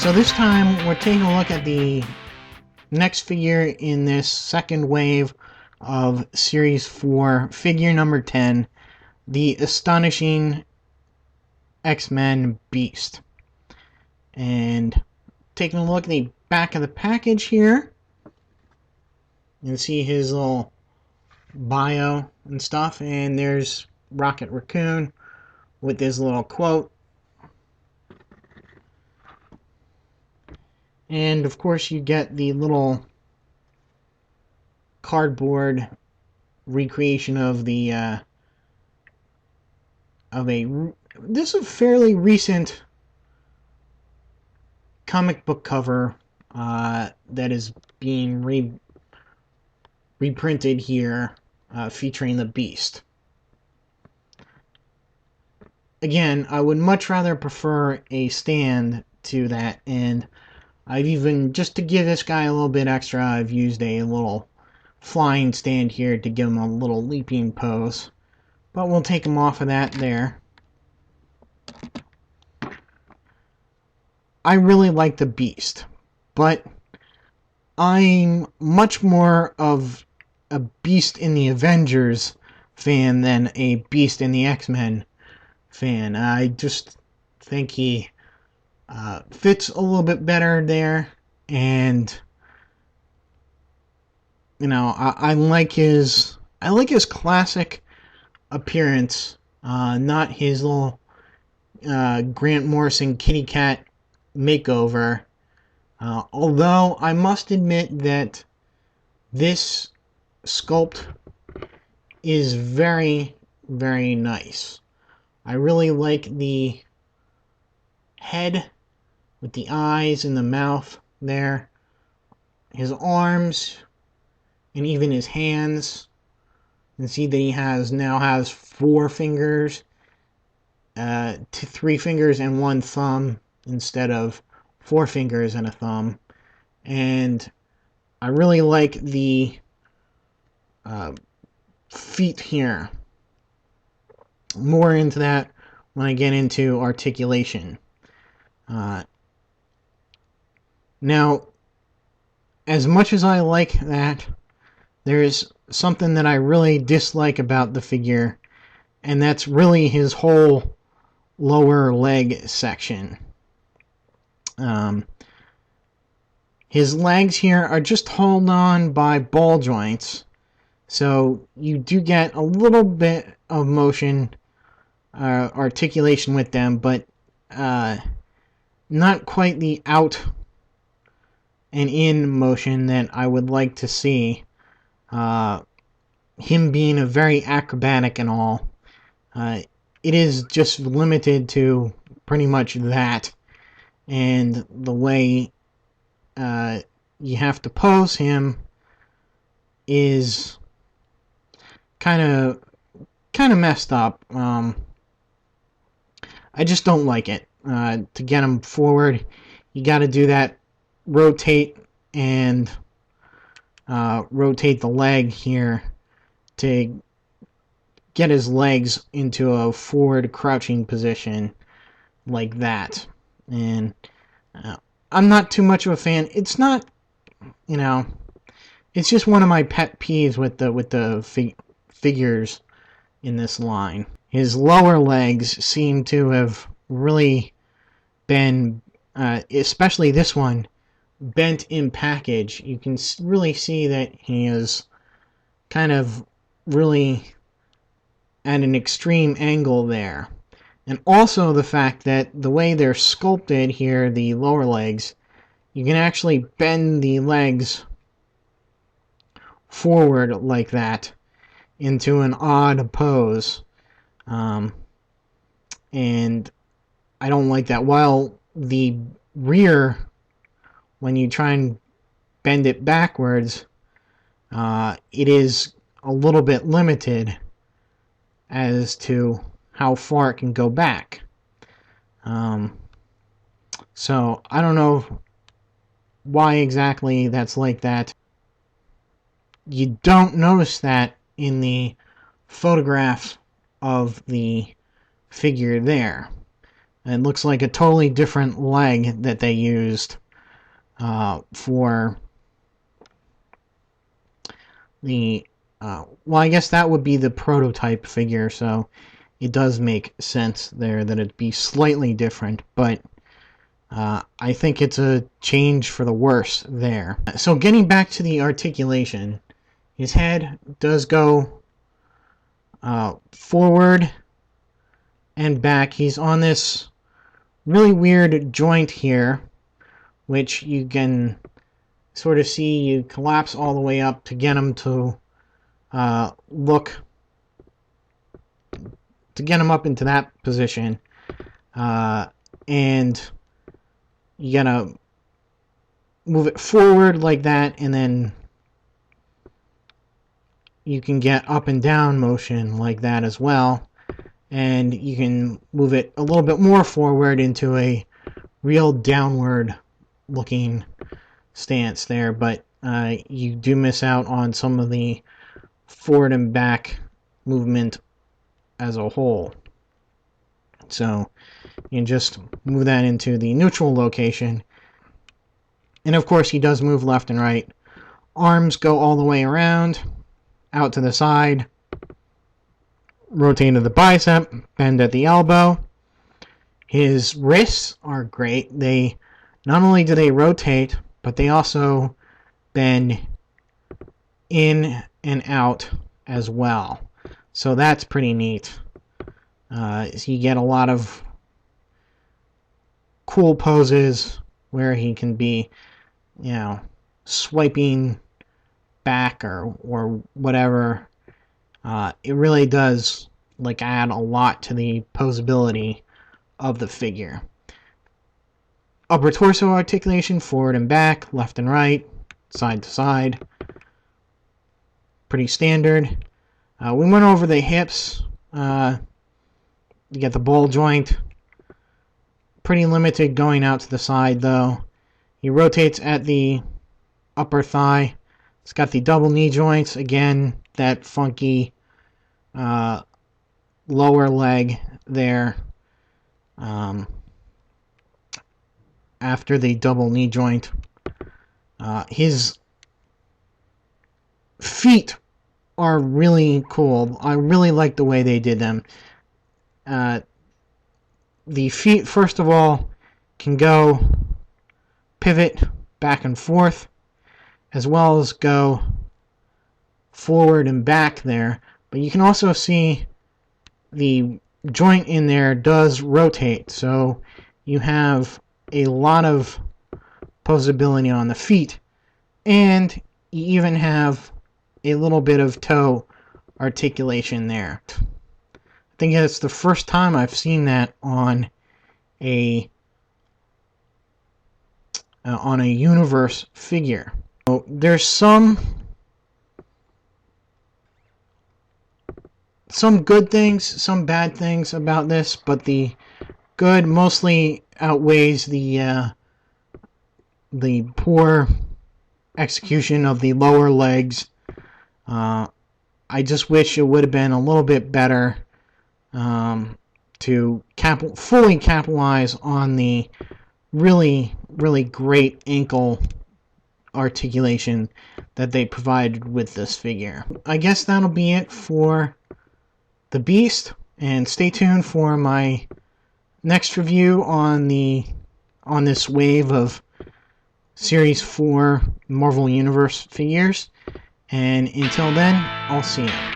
So this time we're taking a look at the next figure in this second wave of Series 4, figure number 10, the Astonishing X-Men Beast. And taking a look at the back of the package here, you can see his little bio and stuff, and there's Rocket Raccoon with his little quote. And of course you get the little cardboard recreation of the this is a fairly recent comic book cover that is being reprinted here, featuring the Beast. Again, I would much rather prefer a stand to that, and I've even, just to give this guy a little bit extra, I've used a little flying stand here to give him a little leaping pose. But we'll take him off of that there. I really like the Beast, but I'm much more of a Beast in the Avengers fan than a Beast in the X-Men fan. I just think he fits a little bit better there, and you know, I like his classic appearance, not his little Grant Morrison kitty cat makeover. Although I must admit that this sculpt is very, very nice. I really like the head with the eyes and the mouth there, his arms, and even his hands. You can see that he now has 4 fingers, 3 fingers and 1 thumb instead of 4 fingers and a thumb. And I really like the feet here. More into that when I get into articulation. Now, as much as I like that, there's something that I really dislike about the figure, and that's really his whole lower leg section. His legs here are just held on by ball joints, so you do get a little bit of motion, articulation with them, but not quite the out and in motion that I would like to see. Him being a very acrobatic and all, it is just limited to pretty much that, and the way you have to pose him is kind of messed up. I just don't like it. To get him forward, you got to do that rotate and rotate the leg here to get his legs into a forward crouching position like that. And I'm not too much of a fan. It's not, you know, it's just one of my pet peeves with the figures in this line. His lower legs seem to have really been, especially this one, bent in package. You can really see that he is kind of really at an extreme angle there. And also the fact that the way they're sculpted here, the lower legs, you can actually bend the legs forward like that into an odd pose. And I don't like that. While the rear, when you try and bend it backwards, it is a little bit limited as to how far it can go back. So I don't know why exactly that's like that. You don't notice that in the photograph of the figure there. It looks like a totally different leg that they used for the... well, I guess that would be the prototype figure, so it does make sense there that it'd be slightly different, but I think it's a change for the worse there. So getting back to the articulation, his head does go forward and back. He's on this really weird joint here, which you can sort of see. You collapse all the way up to get him to get him up into that position, and you gotta move it forward like that, and then you can get up and down motion like that as well, and you can move it a little bit more forward into a real downward looking stance there, but you do miss out on some of the forward and back movement as a whole. So you can just move that into the neutral location. And of course he does move left and right. Arms go all the way around, out to the side, rotate to the bicep, bend at the elbow. His wrists are great. They not only do they rotate, but they also bend in and out as well. So that's pretty neat. So you get a lot of cool poses where he can be, you know, swiping back or whatever. It really does like add a lot to the posability of the figure. Upper torso articulation, forward and back, left and right, side to side. Pretty standard. We went over the hips. You get the ball joint. Pretty limited going out to the side though. He rotates at the upper thigh. It's got the double knee joints. Again, that funky lower leg there. After the double knee joint. His feet are really cool. I really like the way they did them. The feet, first of all, can go pivot back and forth, as well as go forward and back there. But you can also see the joint in there does rotate, so you have a lot of posability on the feet, and you even have a little bit of toe articulation there. I think it's the first time I've seen that on a universe figure. So there's some good things, some bad things about this, but the good mostly outweighs the poor execution of the lower legs. I just wish it would have been a little bit better to fully capitalize on the really, really great ankle articulation that they provided with this figure. I guess that'll be it for the Beast, and stay tuned for my next review on this wave of Series 4 Marvel Universe figures. And until then, I'll see you.